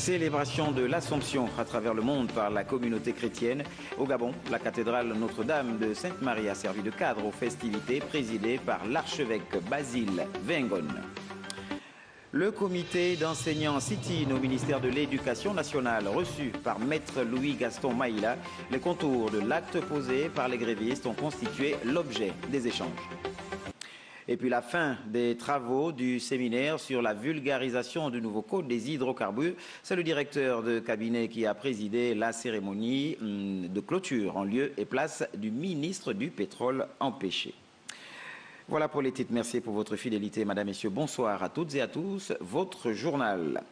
Célébration de l'Assomption à travers le monde par la communauté chrétienne. Au Gabon, la cathédrale Notre-Dame de Sainte-Marie a servi de cadre aux festivités présidées par l'archevêque Basile Vengon. Le comité d'enseignants sit-in au ministère de l'Éducation nationale reçu par maître Louis-Gaston Maïla. Les contours de l'acte posé par les grévistes ont constitué l'objet des échanges. Et puis la fin des travaux du séminaire sur la vulgarisation du nouveau code des hydrocarbures. C'est le directeur de cabinet qui a présidé la cérémonie de clôture en lieu et place du ministre du Pétrole empêché. Voilà pour les titres. Merci pour votre fidélité, Madame, Messieurs. Bonsoir à toutes et à tous. Votre journal.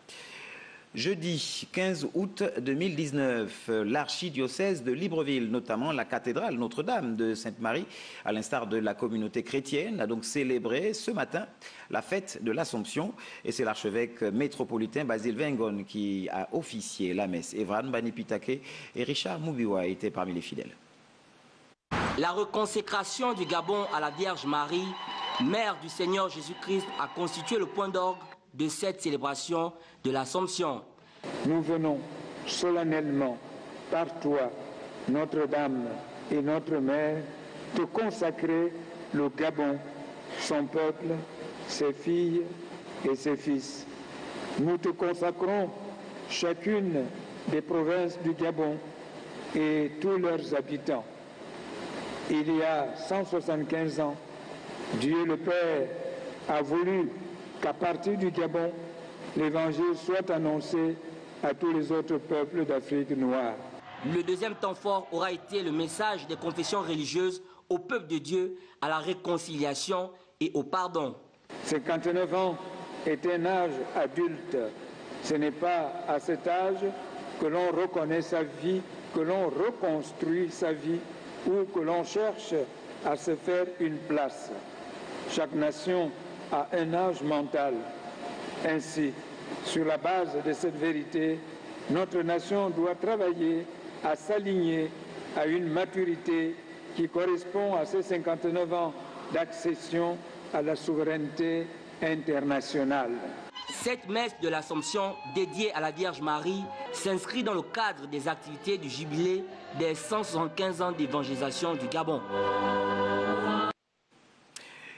Jeudi 15 août 2019, l'archidiocèse de Libreville, notamment la cathédrale Notre-Dame de Sainte-Marie, à l'instar de la communauté chrétienne, a donc célébré ce matin la fête de l'Assomption. Et c'est l'archevêque métropolitain Basile Vengon qui a officié la messe. Evran Banipitake et Richard Moubiwa étaient parmi les fidèles. La reconsécration du Gabon à la Vierge Marie, mère du Seigneur Jésus-Christ, a constitué le point d'orgue de cette célébration de l'Assomption. Nous venons solennellement par toi, Notre-Dame et notre Mère, te consacrer le Gabon, son peuple, ses filles et ses fils. Nous te consacrons chacune des provinces du Gabon et tous leurs habitants. Il y a 175 ans, Dieu le Père a voulu qu'à partir du Gabon, l'Évangile soit annoncé à tous les autres peuples d'Afrique noire. Le deuxième temps fort aura été le message des confessions religieuses au peuple de Dieu, à la réconciliation et au pardon. 59 ans est un âge adulte. Ce n'est pas à cet âge que l'on reconnaît sa vie, que l'on reconstruit sa vie ou que l'on cherche à se faire une place. Chaque nation a un âge mental. Ainsi, sur la base de cette vérité, notre nation doit travailler à s'aligner à une maturité qui correspond à ses 59 ans d'accession à la souveraineté internationale. Cette messe de l'Assomption dédiée à la Vierge Marie s'inscrit dans le cadre des activités du jubilé des 175 ans d'évangélisation du Gabon.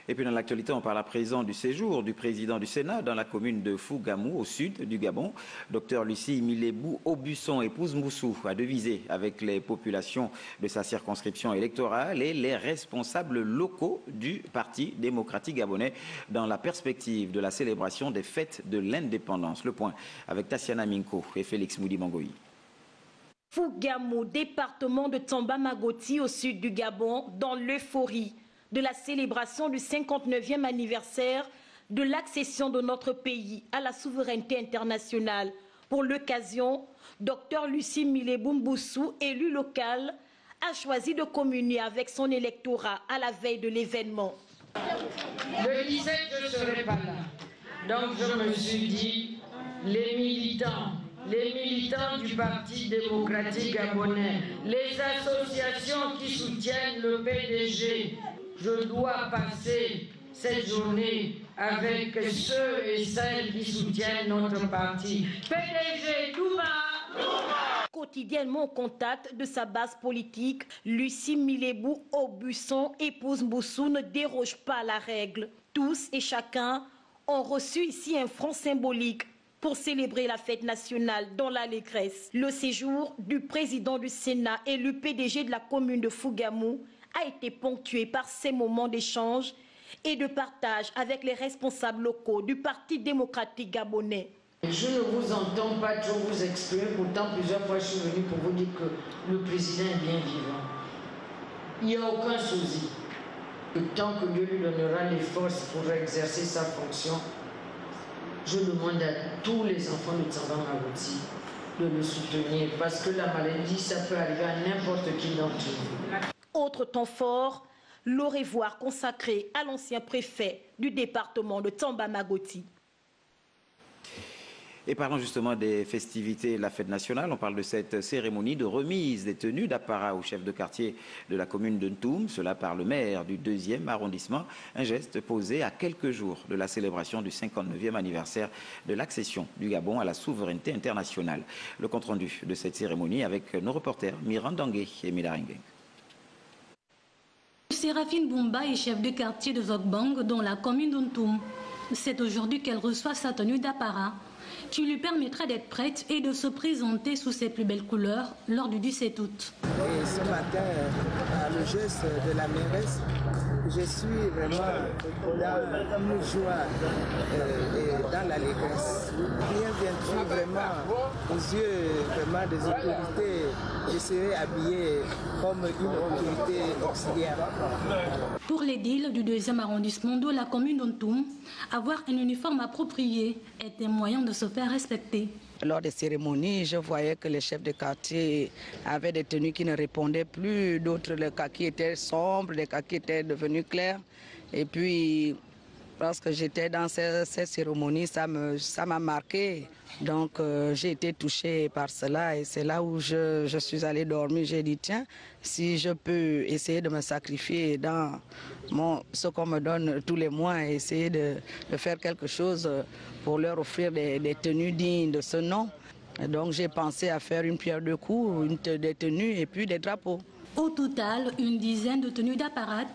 Et puis dans l'actualité, on parle à présent du séjour du président du Sénat dans la commune de Fougamou, au sud du Gabon. Docteur Lucie Milebou Aubusson, épouse Moussou, a devisé avec les populations de sa circonscription électorale et les responsables locaux du Parti démocratique gabonais dans la perspective de la célébration des fêtes de l'indépendance. Le point avec Tassiana Minko et Félix Moudi-Mangoï. Fougamou, département de Tamba-Magoti au sud du Gabon, dans l'euphorie de la célébration du 59e anniversaire de l'accession de notre pays à la souveraineté internationale. Pour l'occasion, Dr Lucie Milebou Mboussou, élu local, a choisi de communier avec son électorat à la veille de l'événement. Le 17, je ne serai pas là. Donc je me suis dit, les militants du Parti démocratique gabonais, les associations qui soutiennent le PDG, je dois passer cette journée avec ceux et celles qui soutiennent notre parti. PDG, Douma! Quotidiennement au contact de sa base politique, Lucie Milebou Aubusson, épouse Mboussou, ne déroge pas à la règle. Tous et chacun ont reçu ici un franc symbolique pour célébrer la fête nationale dans l'allégresse. Le séjour du président du Sénat et le PDG de la commune de Fougamou a été ponctué par ces moments d'échange et de partage avec les responsables locaux du Parti démocratique gabonais. Je ne vous entends pas trop vous exprimer, pourtant plusieurs fois je suis venu pour vous dire que le président est bien vivant. Il n'y a aucun souci. Le temps que Dieu lui donnera les forces pour exercer sa fonction, je demande à tous les enfants de Tamba-Magoti de le soutenir parce que la maladie, ça peut arriver à n'importe qui d'entre vous. Autre temps fort, l'aurévoir consacré à l'ancien préfet du département de Tamba-Magoti. Et parlons justement des festivités de la fête nationale. On parle de cette cérémonie de remise des tenues d'apparat au chef de quartier de la commune de Ntoum, cela par le maire du 2e arrondissement. Un geste posé à quelques jours de la célébration du 59e anniversaire de l'accession du Gabon à la souveraineté internationale. Le compte-rendu de cette cérémonie avec nos reporters Miran Dangué et Milaringue. Séraphine Boumba est chef de quartier de Zogbang dans la commune d'Ntoum. C'est aujourd'hui qu'elle reçoit sa tenue d'apparat qui lui permettra d'être prête et de se présenter sous ses plus belles couleurs lors du 17 août. Et ce matin, à le geste de la mairesse, je suis vraiment dans une joie et dans l'allégresse. Bienvenue vraiment aux yeux vraiment des autorités. Je serai habillée comme une autorité auxiliaire. Pour l'édile du 2e arrondissement de la commune d'Ntoum, avoir un uniforme approprié est un moyen de se faire respecter. Lors des cérémonies, je voyais que les chefs de quartier avaient des tenues qui ne répondaient plus, d'autres les kakis étaient sombres, les kakis étaient devenus clairs. Et puis, lorsque j'étais dans ces cérémonies, ça m'a marqué. Donc j'ai été touchée par cela et c'est là où je suis allée dormir. J'ai dit tiens, si je peux essayer de me sacrifier dans ce qu'on me donne tous les mois et essayer de faire quelque chose pour leur offrir des tenues dignes de ce nom. Et donc j'ai pensé à faire une pierre deux coups, des tenues et puis des drapeaux. Au total, une dizaine de tenues d'apparat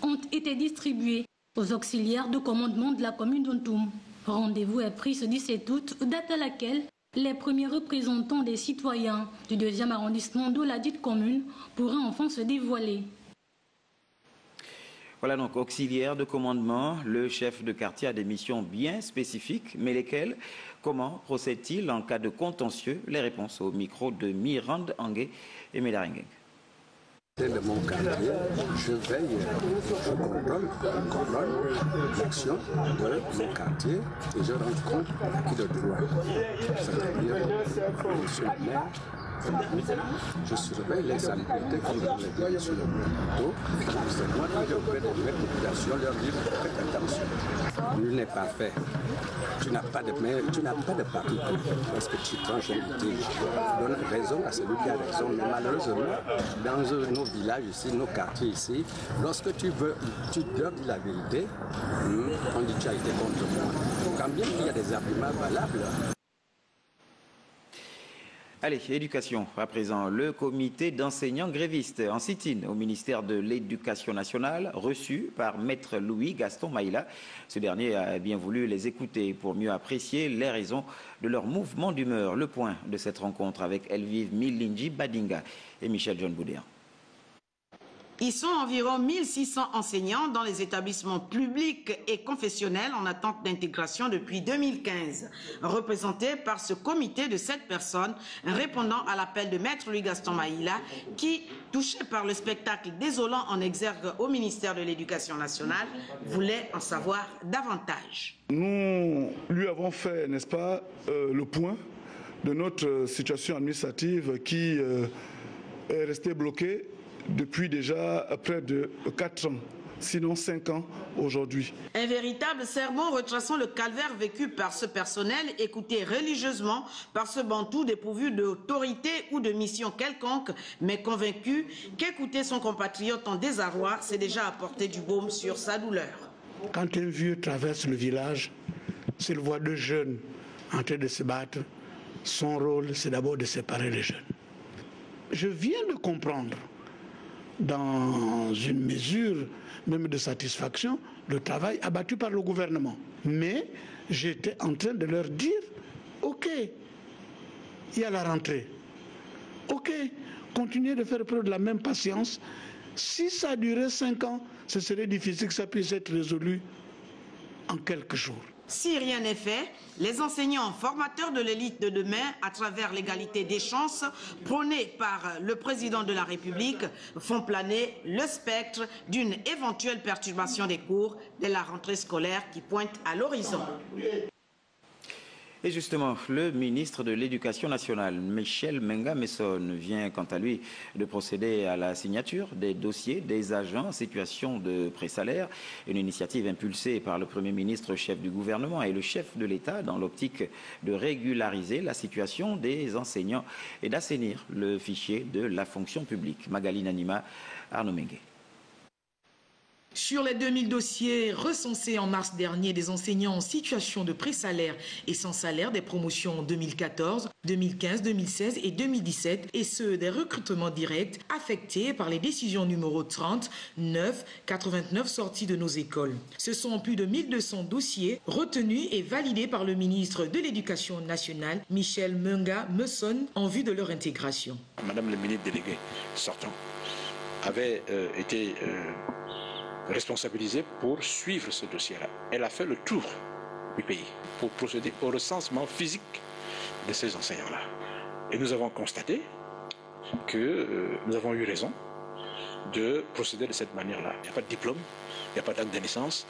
ont été distribuées aux auxiliaires de commandement de la commune d'Ntoum. Rendez-vous est pris ce 17 août, date à laquelle les premiers représentants des citoyens du 2e arrondissement de la dite commune pourraient enfin se dévoiler. Voilà donc auxiliaire de commandement, le chef de quartier a des missions bien spécifiques, mais lesquelles? Comment procède-t-il en cas de contentieux? Les réponses au micro de Mirand Angué et Mélaringue. De mon quartier, je veille, je contrôle l'action de mon quartier et je rends compte à qui de droit. C'est-à-dire, monsieur le maire, je surveille les salubrités comme je l'ai dit sur le plateau. C'est moi qui devrais de mes populations leur dire faites attention. Nul n'est parfait. Tu n'as pas de parti parce que tu tranches un litige. Tu donnes raison à celui qui a raison. Mais malheureusement, dans nos villages ici, nos quartiers ici, lorsque tu leur dis la vérité, on dit tu as été contre moi. Quand bien il y a des arguments valables. Allez, éducation. À présent, le comité d'enseignants grévistes en sit-in au ministère de l'Éducation nationale, reçu par Maître Louis Gaston Maïla. Ce dernier a bien voulu les écouter pour mieux apprécier les raisons de leur mouvement d'humeur. Le point de cette rencontre avec Elvive Milinji Badinga et Michel John Boudéan. Ils sont environ 1600 enseignants dans les établissements publics et confessionnels en attente d'intégration depuis 2015. Représentés par ce comité de 7 personnes, répondant à l'appel de Maître Louis Gaston Maïla, qui, touché par le spectacle désolant en exergue au ministère de l'Éducation nationale, voulait en savoir davantage. Nous lui avons fait, n'est-ce pas, le point de notre situation administrative qui est restée bloquée depuis déjà près de 4 ans, sinon 5 ans aujourd'hui. Un véritable sermon retraçant le calvaire vécu par ce personnel, écouté religieusement par ce bantou dépourvu d'autorité ou de mission quelconque, mais convaincu qu'écouter son compatriote en désarroi, c'est déjà apporter du baume sur sa douleur. Quand un vieux traverse le village, s'il voit 2 jeunes en train de se battre, son rôle, c'est d'abord de séparer les jeunes. Je viens de comprendre, dans une mesure même de satisfaction, le travail abattu par le gouvernement. Mais j'étais en train de leur dire, ok, il y a la rentrée. Ok, continuez de faire preuve de la même patience. Si ça durait 5 ans, ce serait difficile que ça puisse être résolu en quelques jours. Si rien n'est fait, les enseignants formateurs de l'élite de demain, à travers l'égalité des chances, prônée par le président de la République, font planer le spectre d'une éventuelle perturbation des cours de la rentrée scolaire qui pointe à l'horizon. Et justement, le ministre de l'Éducation nationale, Michel Menga-Messon, vient quant à lui de procéder à la signature des dossiers des agents en situation de présalaire, une initiative impulsée par le Premier ministre, chef du gouvernement et le chef de l'État dans l'optique de régulariser la situation des enseignants et d'assainir le fichier de la fonction publique. Magali Nanima, Arnaud Mengue. Sur les 2000 dossiers recensés en mars dernier des enseignants en situation de présalaire et sans salaire des promotions 2014, 2015, 2016 et 2017 et ceux des recrutements directs affectés par les décisions numéro 30, 9, 89 sorties de nos écoles. Ce sont plus de 1200 dossiers retenus et validés par le ministre de l'Éducation nationale, Michel Menga-Messon, en vue de leur intégration. Madame le ministre délégué sortant avait été responsabilisée pour suivre ce dossier-là. Elle a fait le tour du pays pour procéder au recensement physique de ces enseignants-là. Et nous avons constaté que nous avons eu raison de procéder de cette manière-là. Il n'y a pas de diplôme, il n'y a pas d'acte de naissance,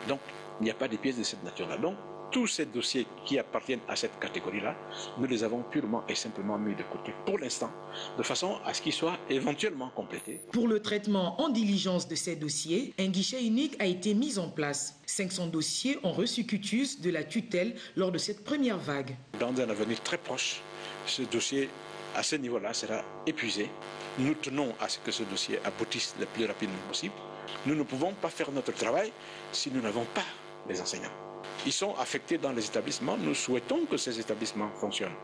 donc il n'y a pas de pièces de cette nature-là. Donc tous ces dossiers qui appartiennent à cette catégorie-là, nous les avons purement et simplement mis de côté pour l'instant, de façon à ce qu'ils soient éventuellement complétés. Pour le traitement en diligence de ces dossiers, un guichet unique a été mis en place. 500 dossiers ont reçu quitus de la tutelle lors de cette première vague. Dans un avenir très proche, ce dossier à ce niveau-là sera épuisé. Nous tenons à ce que ce dossier aboutisse le plus rapidement possible. Nous ne pouvons pas faire notre travail si nous n'avons pas les enseignants. Ils sont affectés dans les établissements. Nous souhaitons que ces établissements fonctionnent.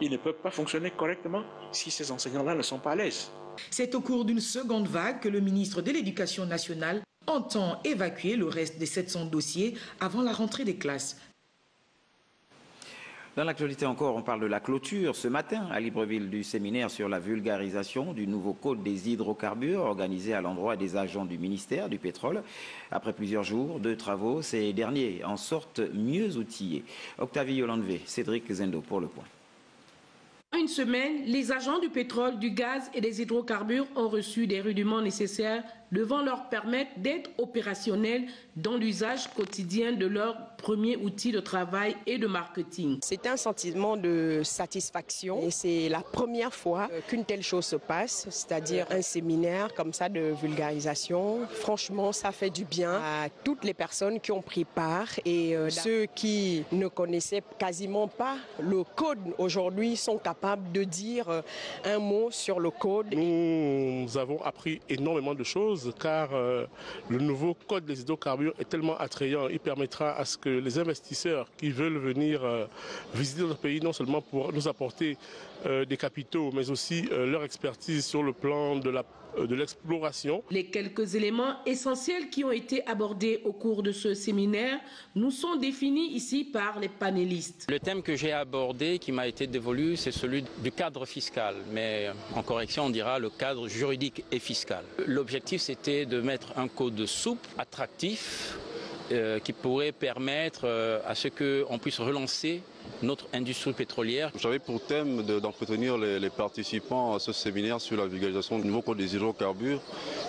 Ils ne peuvent pas fonctionner correctement si ces enseignants-là ne sont pas à l'aise. C'est au cours d'une seconde vague que le ministre de l'Éducation nationale entend évacuer le reste des 700 dossiers avant la rentrée des classes. Dans l'actualité encore, on parle de la clôture ce matin à Libreville du séminaire sur la vulgarisation du nouveau code des hydrocarbures organisé à l'endroit des agents du ministère du pétrole. Après plusieurs jours de travaux, ces derniers en sortent mieux outillés. Octavie Yolandvé, Cédric Zendo pour le point. En une semaine, les agents du pétrole, du gaz et des hydrocarbures ont reçu des rudiments nécessaires devant leur permettre d'être opérationnels dans l'usage quotidien de leur premier outil de travail et de marketing. C'est un sentiment de satisfaction et c'est la première fois qu'une telle chose se passe, c'est-à-dire un séminaire comme ça de vulgarisation. Franchement, ça fait du bien à toutes les personnes qui ont pris part et ceux qui ne connaissaient quasiment pas le code aujourd'hui sont capables de dire un mot sur le code. Nous avons appris énormément de choses car le nouveau code des hydrocarbures est tellement attrayant. Il permettra à ce que les investisseurs qui veulent venir visiter notre pays, non seulement pour nous apporter des capitaux, mais aussi leur expertise sur le plan de l'exploration. Les quelques éléments essentiels qui ont été abordés au cours de ce séminaire nous sont définis ici par les panélistes. Le thème que j'ai abordé, qui m'a été dévolu, c'est celui du cadre fiscal, mais en correction on dira le cadre juridique et fiscal. L'objectif c'était de mettre un code souple, attractif, qui pourrait permettre à ce qu'on puisse relancer notre industrie pétrolière. J'avais pour thème d'entretenir les participants à ce séminaire sur la vulgarisation du nouveau code des hydrocarbures,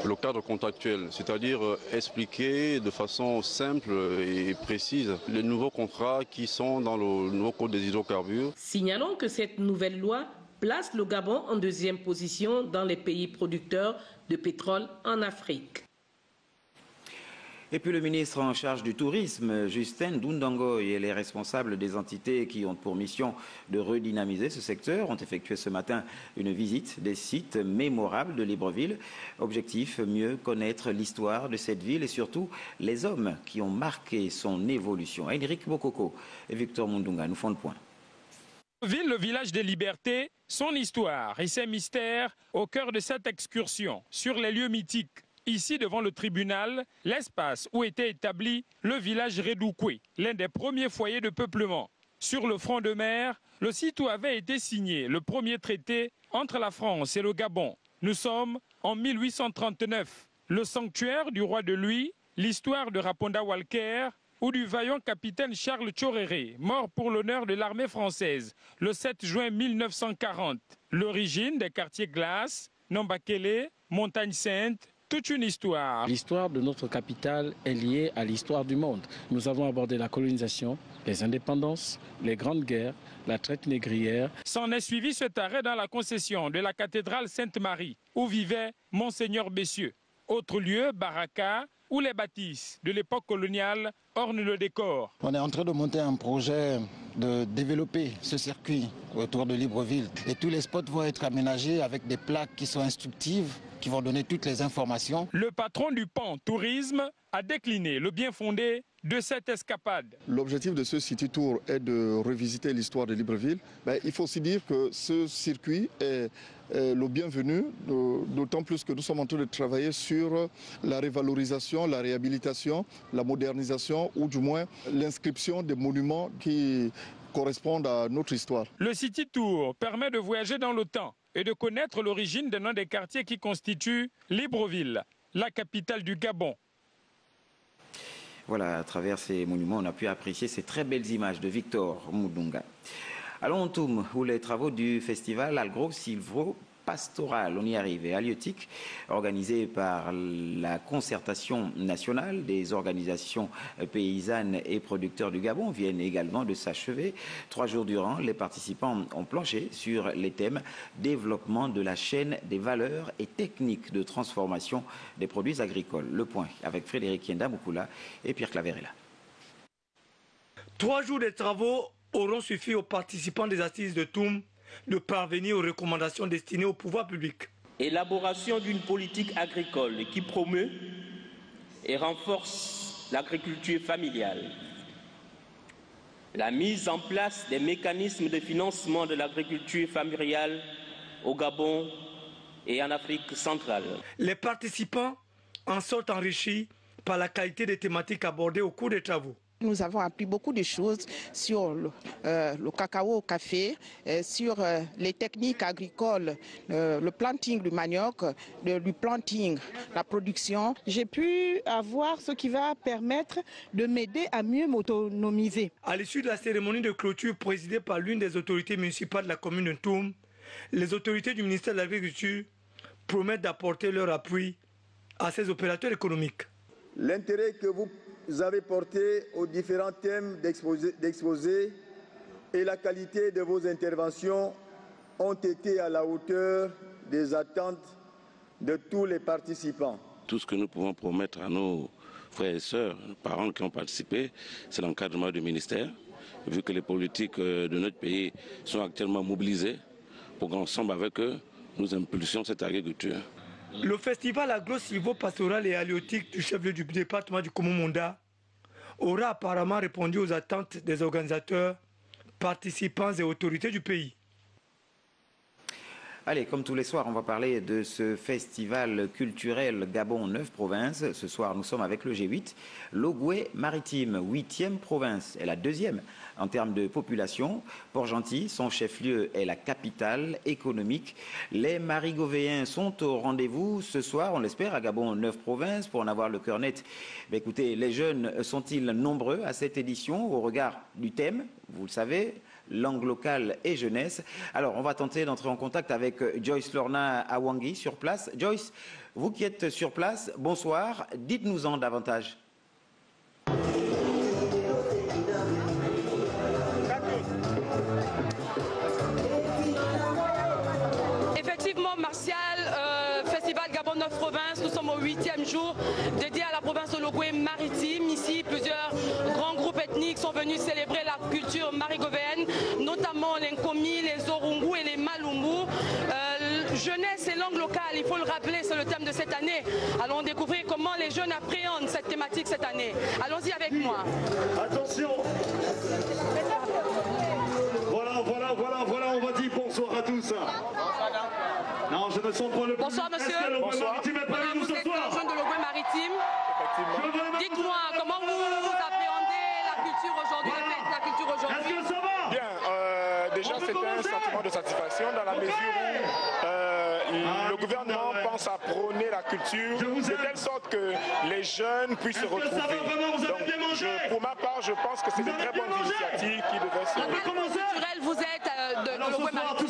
le cadre contractuel, c'est-à-dire expliquer de façon simple et précise les nouveaux contrats qui sont dans le nouveau code des hydrocarbures. Signalons que cette nouvelle loi place le Gabon en deuxième position dans les pays producteurs de pétrole en Afrique. Et puis le ministre en charge du tourisme, Justin Doundangoy, et les responsables des entités qui ont pour mission de redynamiser ce secteur ont effectué ce matin une visite des sites mémorables de Libreville. Objectif, mieux connaître l'histoire de cette ville et surtout les hommes qui ont marqué son évolution. Henrik Bokoko et Victor Mundunga nous font le point. Ville, le village des libertés, son histoire et ses mystères au cœur de cette excursion sur les lieux mythiques. Ici, devant le tribunal, l'espace où était établi le village Redoukoué, l'un des premiers foyers de peuplement. Sur le front de mer, le site où avait été signé le premier traité entre la France et le Gabon. Nous sommes en 1839. Le sanctuaire du roi de Louis, l'histoire de Raponda Walker ou du vaillant capitaine Charles Tchoréré, mort pour l'honneur de l'armée française le 7 juin 1940. L'origine des quartiers Glace, Nambakele, Montagne Sainte, toute une histoire. L'histoire de notre capitale est liée à l'histoire du monde. Nous avons abordé la colonisation, les indépendances, les grandes guerres, la traite négrière. S'en est suivi cet arrêt dans la concession de la cathédrale Sainte-Marie, où vivait Monseigneur Bessieux. Autre lieu, Baraka, où les bâtisses de l'époque coloniale ornent le décor. On est en train de monter un projet de développer ce circuit autour de Libreville. Et tous les spots vont être aménagés avec des plaques qui sont instructives, qui vont donner toutes les informations. Le patron du PAN Tourisme a décliné le bien fondé de cette escapade. L'objectif de ce City Tour est de revisiter l'histoire de Libreville. Mais il faut aussi dire que ce circuit est le bienvenu, d'autant plus que nous sommes en train de travailler sur la révalorisation, la réhabilitation, la modernisation ou du moins l'inscription des monuments qui correspondent à notre histoire. Le City Tour permet de voyager dans le temps et de connaître l'origine des noms des quartiers qui constituent Libreville, la capitale du Gabon. Voilà, à travers ces monuments, on a pu apprécier ces très belles images de Victor Moudunga. Allons au Toum, où les travaux du festival agro-silvo-pastoral, on y arrive, et halieutique, organisé par la concertation nationale des organisations paysannes et producteurs du Gabon, viennent également de s'achever. 3 jours durant, les participants ont planché sur les thèmes développement de la chaîne des valeurs et techniques de transformation des produits agricoles. Le point avec Frédéric Yenda-Moukoula et Pierre Claverella. 3 jours de travaux auront suffi aux participants des assises de Toum de parvenir aux recommandations destinées au pouvoir public. Élaboration d'une politique agricole qui promeut et renforce l'agriculture familiale. La mise en place des mécanismes de financement de l'agriculture familiale au Gabon et en Afrique centrale. Les participants en sont enrichis par la qualité des thématiques abordées au cours des travaux. Nous avons appris beaucoup de choses sur le cacao au café, sur les techniques agricoles, le planting du manioc, du planting, la production. J'ai pu avoir ce qui va permettre de m'aider à mieux m'autonomiser. À l'issue de la cérémonie de clôture présidée par l'une des autorités municipales de la commune de Toum, les autorités du ministère de l'Agriculture promettent d'apporter leur appui à ces opérateurs économiques. L'intérêt que vous avez porté aux différents thèmes d'exposé et la qualité de vos interventions ont été à la hauteur des attentes de tous les participants. Tout ce que nous pouvons promettre à nos frères et sœurs, parents qui ont participé, c'est l'encadrement du ministère, vu que les politiques de notre pays sont actuellement mobilisées pour qu'ensemble avec eux, nous impulsions cette agriculture. Le festival agro-silvo-pastoral et halieutique du chef-lieu du département du Komo-Monda aura apparemment répondu aux attentes des organisateurs, participants et autorités du pays. Allez, comme tous les soirs, on va parler de ce festival culturel Gabon 9 provinces. Ce soir, nous sommes avec le G8. Logoué Maritime, 8e province, et la 2e en termes de population. Port-Gentil, son chef-lieu est la capitale économique. Les Marigovéens sont au rendez-vous ce soir, on l'espère, à Gabon 9 provinces. Pour en avoir le cœur net, écoutez, les jeunes sont-ils nombreux à cette édition au regard du thème, vous le savez, langue locale et jeunesse. Alors, on va tenter d'entrer en contact avec Joyce Lorna Awangi sur place. Joyce, vous qui êtes sur place, bonsoir. Dites-nous-en davantage. Effectivement, Martial, Festival Gabon 9 provinces, nous sommes au 8e jour dédié à la province de Logoué Maritime. Ici, plusieurs grands groupes ethniques sont venus célébrer la culture marigovéenne, notamment les Nkomi, les Orungu et les Malumbu. Jeunesse et langue locale, il faut le rappeler, c'est le thème de cette année. Allons découvrir comment les jeunes appréhendent cette thématique cette année. Allons-y avec moi. Attention. Voilà, on va dire bonsoir à tous. Non, je ne sens pas le... Bonsoir monsieur. Bonsoir. Vous êtes un jeune de Logoué Maritime. Dites-moi, comment vous appréhendez la culture aujourd'hui, la culture aujourd'hui? Est-ce que ça va? Bien, déjà c'était un sentiment de satisfaction dans la mesure où le gouvernement pense à prôner la culture de telle sorte que les jeunes puissent se retrouver. Donc, pour ma part, je pense que c'est une très bonne initiative qui devrait se... Culturel, vous êtes de Logoué Maritime.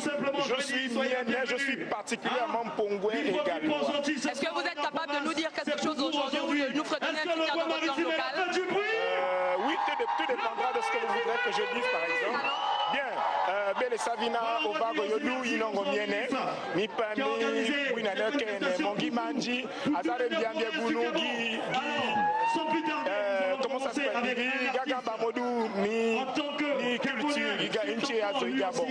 Je suis particulièrement pongouin également. Est-ce que vous êtes capable de nous dire quelque chose aujourd'hui ou de nous redonner un petit dans votre langue locale? Oui, tout dépendra de ce que vous voudrez de Savina Obago Yodu Inongo Miene, mi pami Winane Kene, Mongi Manji, Azare Biambie Gounou, comment ça s'appelle? Gaga Bamodou, ni culture, Giga Inche Azo Gabon.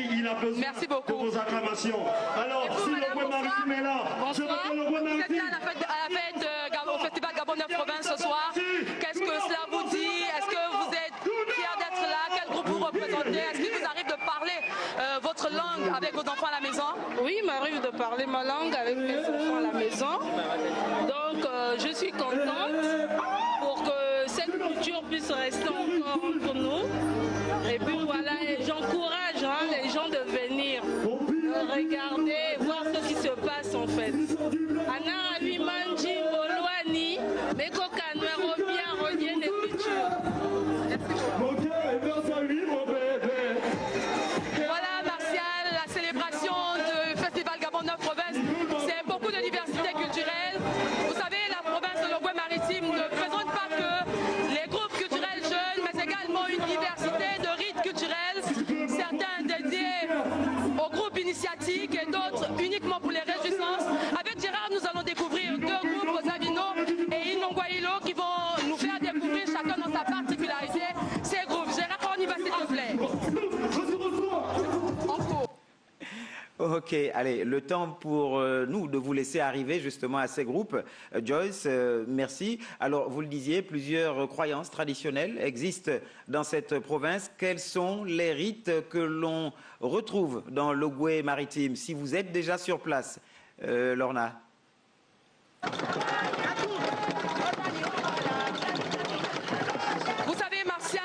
Merci beaucoup. Vos acclamations. Alors, si le Goué Maritime est là, je rappelle le Goué Maritime. Vous êtes là à la fête au Festival Gabon 9 Provinces ce soir. Qu'est-ce que cela vous dit? Est-ce que vous êtes fiers d'être là? Quel groupe vous représentez? Est-ce qu'il vous arrive de parler votre langue avec vos enfants à la maison? Oui, il m'arrive de parler ma langue avec mes enfants à la maison. Donc, je suis contente pour que cette culture puisse rester encore entre nous. Et puis voilà, j'encourage les gens de venir regarder, voir ce qui se passe en fait. Ana Abimanji, Bolwani, Meko Kanwe, revient des cultures. Voilà Martial, la célébration du Festival Gabon 9 Provinces, c'est beaucoup de diversité culturelle. Vous savez, la province de Logoué-Maritime ne présente pas que les groupes culturels jeunes, mais également une diversité de rites culturels, certains dédiés aux groupes initiatiques et d'autres uniquement pour les réjouissances. Avec Gérard, nous allons découvrir deux groupes, Ozavino et Inongwailo, qui vont nous faire découvrir chacun dans sa particularité ces groupes. Gérard, on y va s'il te plaît. Ok, allez, le temps pour nous de vous laisser arriver justement à ces groupes. Joyce, merci. Alors, vous le disiez, plusieurs croyances traditionnelles existent dans cette province. Quels sont les rites que l'on retrouve dans Logoué-Maritime? Si vous êtes déjà sur place, Lorna. Vous savez, Martial,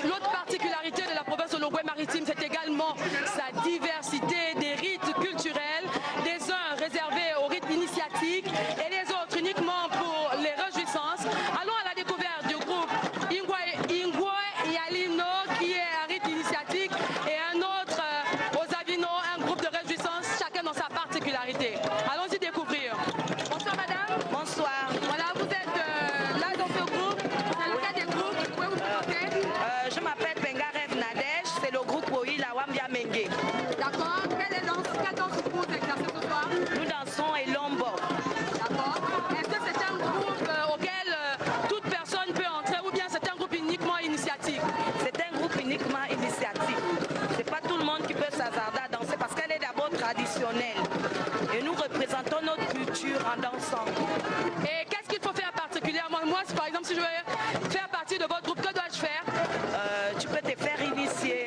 l'autre particularité de la province de Logoué-Maritime, c'est également sa diversité des rites culturels, des uns réservés aux rites initiatiques et les autres uniquement pour les réjouissances. Allons à la découverte du groupe Ingwe Yalino, qui est un rite initiatique, et un autre, Ozavino, un groupe de réjouissances, chacun dans sa particularité. Allons-y découvrir. Bonsoir madame. Bonsoir. Voilà, vous êtes là dans ce groupe. C'est lequel des groupes? Vous pouvez vous présenter? Je m'appelle Bengarev Nadej, c'est le groupe Oïla Wambia Mengue. D'accord. Quelle danse vous exercez ce soir? Nous dansons Elombo. D'accord. Est-ce que c'est un groupe auquel toute personne peut entrer ou bien c'est un groupe uniquement initiatique? C'est un groupe uniquement initiatique. C'est pas tout le monde qui peut s'hasarder à danser parce qu'elle est d'abord traditionnelle. Et nous représentons notre culture en dansant. Et qu'est-ce qu'il faut faire particulièrement? Moi, par exemple, si je veux faire partie de votre groupe, que dois-je faire? Tu peux te faire initier.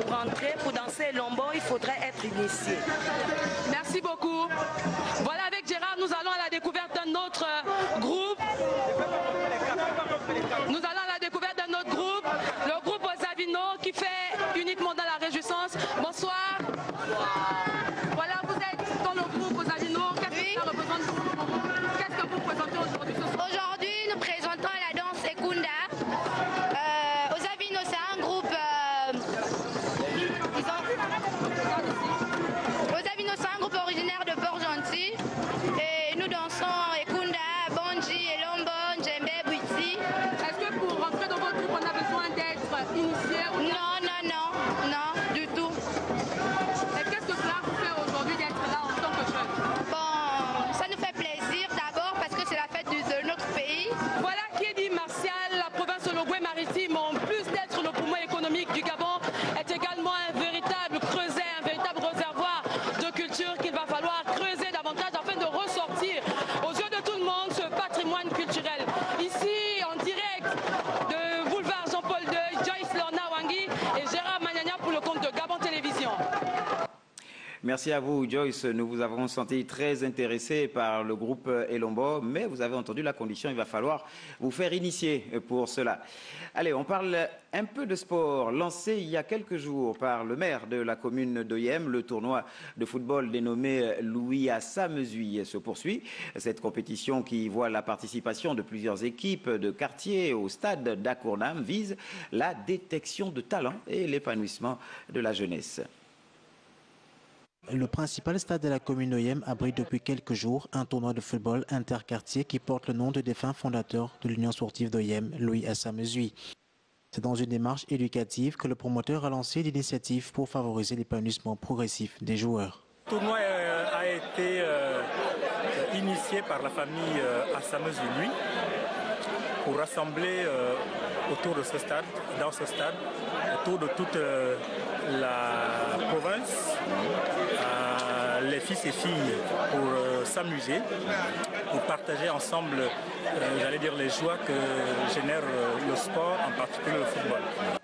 Pour rentrer, pour danser Lombo, il faudrait être initié. Merci beaucoup. Voilà, avec Gérard, nous allons à la découverte d'un autre groupe. Nous allons à la découverte d'un autre groupe, le groupe Ozavino, qui fait uniquement dans la réjouissance. Bonsoir. Voilà, vous êtes dans le groupe Ozavino. Qu'est-ce que ça représente pour vous? Qu'est-ce que vous présentez aujourd'hui ce soir? Aujourd'hui, nous présentons la danse Ekunda. Ozavino, c'est un groupe. Ozavino, c'est un groupe originaire de Port-Gentil. Et nous dansons Ekunda, Bonji, Elombo, Djembe, Buiti. Est-ce que pour rentrer dans votre groupe, on a besoin d'être initié ou bien... Non, du tout. Et qu'est-ce que cela vous fait aujourd'hui d'être là en tant que jeune? Bon, ça nous fait plaisir d'abord parce que c'est la fête de notre pays. Voilà qui est dit Martial, la province de Logoué-Maritime, en plus d'être le poumon économique du Gabon, est également un véritable creuset, un véritable réservoir de culture qu'il va falloir creuser davantage afin de ressortir aux yeux de tout le monde ce patrimoine culturel. Ici, en direct de boulevard Jean-Paul II, Joyce Lorna Wangi et Gérard Magnagna pour le compte de Gabon Télévision. Merci à vous, Joyce. Nous vous avons senti très intéressé par le groupe Elombo, mais vous avez entendu la condition, il va falloir vous faire initier pour cela. Allez, on parle un peu de sport. Lancé il y a quelques jours par le maire de la commune d'Oyem, le tournoi de football dénommé Louis Assamezui se poursuit. Cette compétition qui voit la participation de plusieurs équipes de quartier au stade d'Akournam vise la détection de talents et l'épanouissement de la jeunesse. Le principal stade de la commune d'Oyem abrite depuis quelques jours un tournoi de football interquartier qui porte le nom de défunt fondateur de l'Union sportive d'Oyem, Louis Assamezui. C'est dans une démarche éducative que le promoteur a lancé l'initiative pour favoriser l'épanouissement progressif des joueurs. Le tournoi a été initié par la famille Assameuse Nuit pour rassembler autour de ce stade, autour de toute la province, les fils et filles pour s'amuser, pour partager ensemble, j'allais dire, les joies que génère le sport, en particulier le football.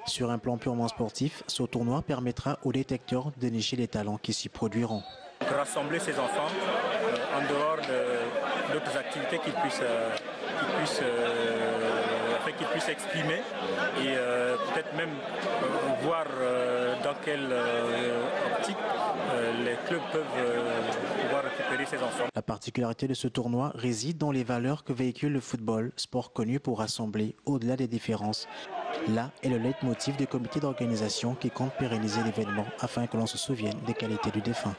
Sur un plan purement sportif, ce tournoi permettra aux détecteurs de dénicher les talents qui s'y produiront. Rassembler ces enfants en dehors d'autres activités qu'ils puissent exprimer et peut-être même voir dans quelle optique les clubs peuvent pouvoir récupérer ces enfants. La particularité de ce tournoi réside dans les valeurs que véhicule le football, sport connu pour rassembler au-delà des différences. Là est le leitmotiv du comité d'organisation qui compte pérenniser l'événement afin que l'on se souvienne des qualités du défunt.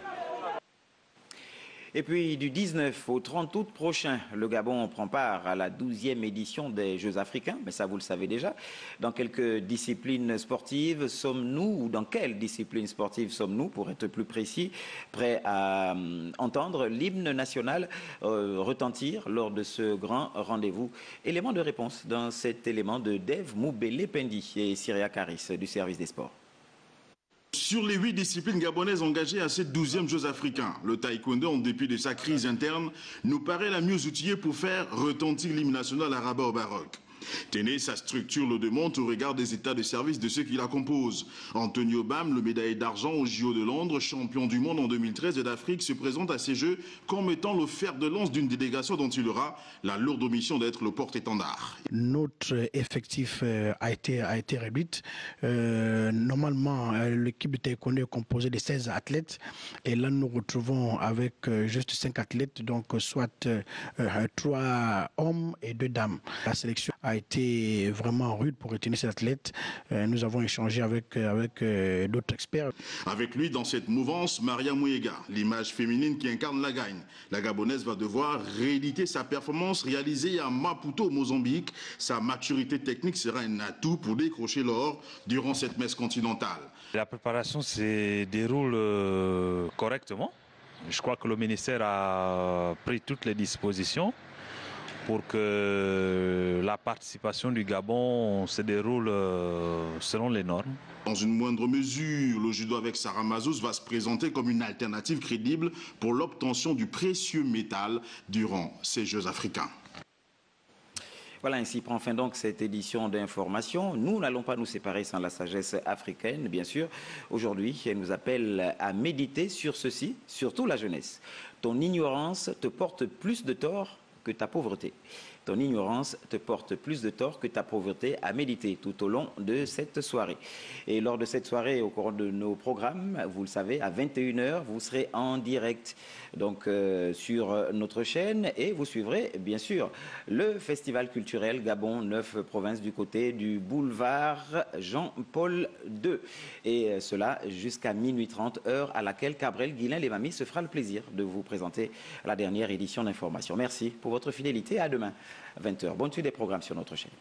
Et puis du 19 au 30 août prochain, le Gabon prend part à la 12e édition des Jeux africains, mais ça vous le savez déjà. Dans quelques disciplines sportives sommes-nous, ou dans quelles disciplines sportives sommes-nous, pour être plus précis, prêts à entendre l'hymne national retentir lors de ce grand rendez-vous? Élément de réponse dans cet élément de Dave Moubele-Pendi et Syria Karis du service des sports. Sur les 8 disciplines gabonaises engagées à ces 12e Jeux africains, le taekwondo, en dépit de sa crise interne, nous paraît la mieux outillée pour faire retentir l'hymne national arabe au Baroque. Tenez, sa structure le demande au regard des états de service de ceux qui la composent. Antonio Bam, le médaillé d'argent au JO de Londres, champion du monde en 2013 et d'Afrique, se présente à ces Jeux comme étant le fer de lance d'une délégation dont il aura la lourde mission d'être le porte-étendard. Notre effectif a été réduit. Normalement, l'équipe de taekwondo est composée de 16 athlètes et là nous retrouvons avec juste 5 athlètes, donc soit 3 hommes et 2 dames. La sélection a été vraiment rude pour retenir ces athlètes. Nous avons échangé avec d'autres experts. Avec lui, dans cette mouvance, Maria Mouega, l'image féminine qui incarne la gagne. La Gabonaise va devoir rééditer sa performance réalisée à Maputo, au Mozambique. Sa maturité technique sera un atout pour décrocher l'or durant cette messe continentale. La préparation se déroule correctement. Je crois que le ministère a pris toutes les dispositions pour que la participation du Gabon se déroule selon les normes. Dans une moindre mesure, le judo avec Sarah Mazous va se présenter comme une alternative crédible pour l'obtention du précieux métal durant ces Jeux africains. Voilà, ainsi prend fin donc cette édition d'information. Nous n'allons pas nous séparer sans la sagesse africaine, bien sûr. Aujourd'hui, elle nous appelle à méditer sur ceci, surtout la jeunesse. Ton ignorance te porte plus de tort que ta pauvreté. Ton ignorance te porte plus de tort que ta pauvreté, à méditer tout au long de cette soirée. Et lors de cette soirée, au cours de nos programmes, vous le savez, à 21h, vous serez en direct donc, sur notre chaîne et vous suivrez bien sûr le festival culturel Gabon 9 provinces du côté du boulevard Jean-Paul II. Et cela jusqu'à minuit 30, heure à laquelle Cabrel Guillain-Lémami se fera le plaisir de vous présenter la dernière édition d'information. Merci pour votre fidélité. À demain, 20h. Bonne suite des programmes sur notre chaîne.